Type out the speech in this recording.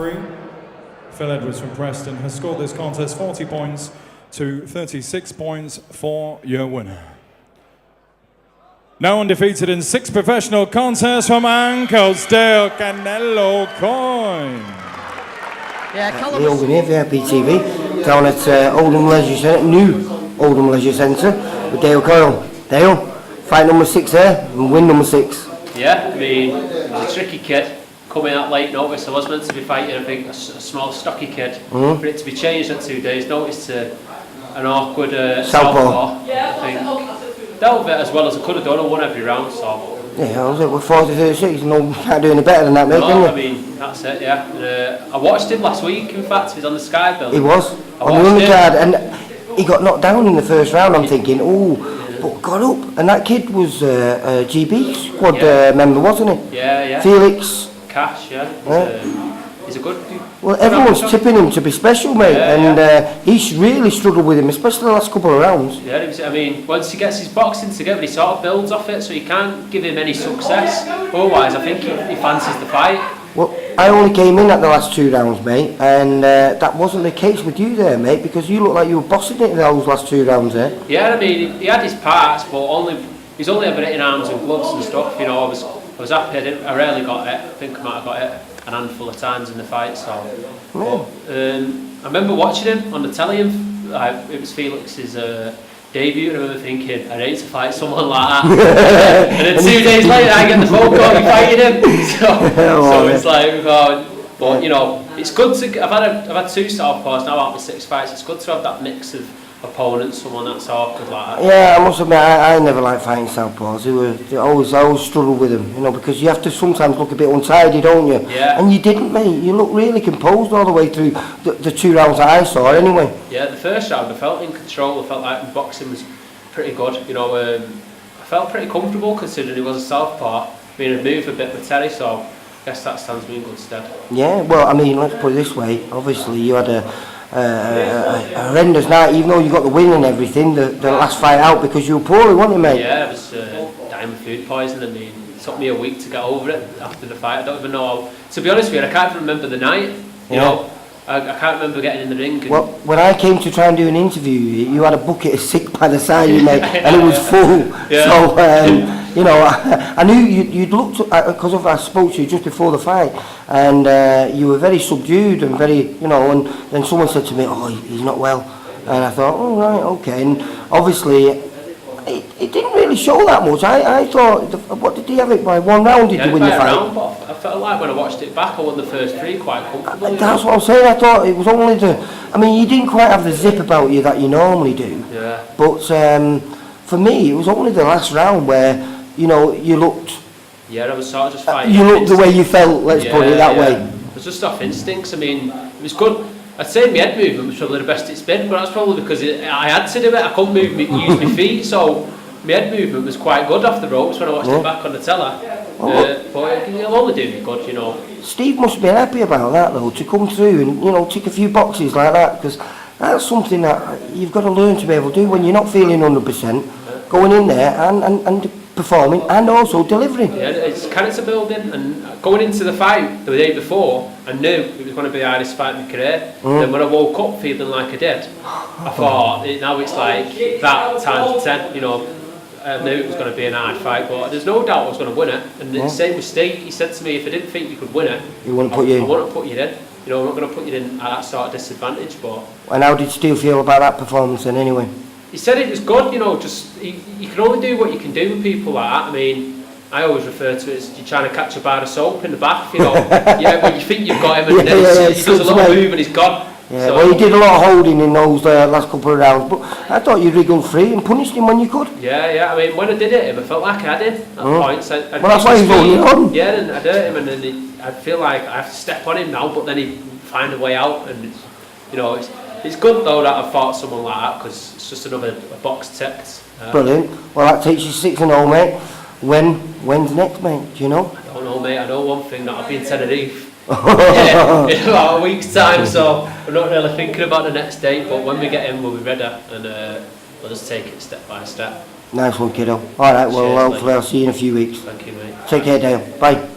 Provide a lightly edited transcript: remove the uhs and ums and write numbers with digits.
referee, Phil Edwards from Preston, has scored this contest 40 points to 36 points for your winner. Now undefeated in 6 professional contests from Anclesdale, Canelo Coyne. The Oldham here, VIP TV, down at Oldham Leisure Centre, new Oldham Leisure Centre, with Dale Coyne. Dale, fight number 6 there, and win number 6. Yeah, I mean, it was a tricky kid, coming out late notice. I was meant to be fighting, I think, a small, stocky kid. For it to be changed at 2 days' notice to an awkward southpaw, I think. Dealt with it as well as I could have done. I won every round, so. Yeah, I was like, we're 40-36, no, can't do any better than that, mate, can you? I mean, that's it, yeah. I watched him last week, in fact, he was on the Sky Bill. He was, on the undercard, and he got knocked down in the first round. I'm thinking, oh, but got up, and that kid was a GB squad member, wasn't he? Yeah. Felix. Cash, he's a good dude. Well, everyone's tipping him to be special, mate, he's really struggled with him, especially the last couple of rounds. Yeah, I mean, once he gets his boxing together, he sort of builds off it, so you can't give him any success. Otherwise, I think he fancies the fight. Well, I only came in at the last 2 rounds, mate, and that wasn't the case with you there, mate, because you looked like you were bossing it in those last 2 rounds there. Yeah, I mean, he had his parts, but he's only ever hitting arms and gloves and stuff. You know, I was happy. I rarely got it. I think I might have got it a handful of times in the fight. So, I remember watching him on the telly. It was Felix's debut, and I remember thinking, I'd hate to fight someone like that. And then 2 days later, I get the phone call, you fighting him. So it's like, but you know, it's good to. I've had 2 southpaws now out of 6 fights. It's good to have that mix of opponents, someone that's awkward like that. Yeah, I must admit, I never liked fighting southpaws. I always struggled with them, you know, because you have to sometimes look a bit untidy, don't you? Yeah. And you didn't, mate. You looked really composed all the way through the 2 rounds that I saw, anyway. Yeah, the first round I felt in control. I felt like the boxing was pretty good. You know, I felt pretty comfortable considering he was a southpaw. I mean, I'd moved a bit with Terry, so I guess that stands me in good stead. Yeah, well, I mean, let's put it this way. Obviously, you had a horrendous night, even though you got the win and everything, the last fight out, because you were poorly, weren't you, mate? Yeah, it was dying with food poisoning. I mean, it took me a week to get over it after the fight. I don't even know how, to be honest with you, I can't even remember the night, you know. I can't remember getting in the ring. Well, when I came to try and do an interview, you had a bucket of sick by the side of you, mate, and it was full. So, you know, I knew you'd looked, because I spoke to you just before the fight, and you were very subdued and very, you know, and then someone said to me, oh, he's not well. And I thought, oh, right, okay. And obviously, it didn't really show that much. I thought, what did he have it by 1 round? Did you win the fight? Round, but I felt like when I watched it back, I won the first 3 quite comfortably. That's what I'm saying. I thought it was only I mean, you didn't quite have the zip about you that you normally do. Yeah. But for me, it was only the last round where, you know, you looked. Yeah, I was sort of just fighting. You looked the way you felt. Let's put it that way. It was just off instincts. I mean, it was good. I'd say my head movement was probably the best it's been, but that's probably because I had to do it. I couldn't use my feet, so my head movement was quite good off the ropes when I watched it back on the teller. But it'll only do me good, you know. Steve must be happy about that, though, to come through and, you know, tick a few boxes like that, because that's something that you've got to learn to be able to do when you're not feeling 100%, going in there and performing and also delivering. Yeah, it's character building, and going into the fight the day before, I knew it was going to be the hardest fight in my career. Then when I woke up feeling like I did, I thought, now it's like that times 10, you know. I knew it was going to be an hard fight, but there's no doubt I was going to win it. And the same with Steve, he said to me, if I didn't think you could win it, I wouldn't put you in. I wouldn't put you in. You know, I'm not going to put you in at that sort of disadvantage. But and how did Steve feel about that performance then, anyway? He said it was good, you know, just you can only do what you can do with people like that. I mean, I always refer to it as you're trying to catch a bar of soap in the bath, you know. When you think you've got him and then he does a little move and he's gone. Yeah, so, well, he did a lot of holding in those last couple of rounds, but I thought you wriggled free and punished him when you could. Yeah, I mean, when I did it, I felt like I had him at points. Well, that's why he's holding on. Yeah, and I'd hurt him, and then I'd feel like I have to step on him now, but then he'd find a way out, and it's, you know, it's good though that I fought someone like that, because it's just another box ticked. Brilliant. Well, that takes you 6-0, mate. When's next, mate? Do you know? I don't know, mate. I know one thing, that I'll be in Tenerife. In about a week's time, so I'm not really thinking about the next date, but when we get in we'll be ready, and we'll just take it step by step. Nice one, kiddo. Alright, well, hopefully I'll see you in a few weeks. Thank you, mate. Take care, Dale. Bye.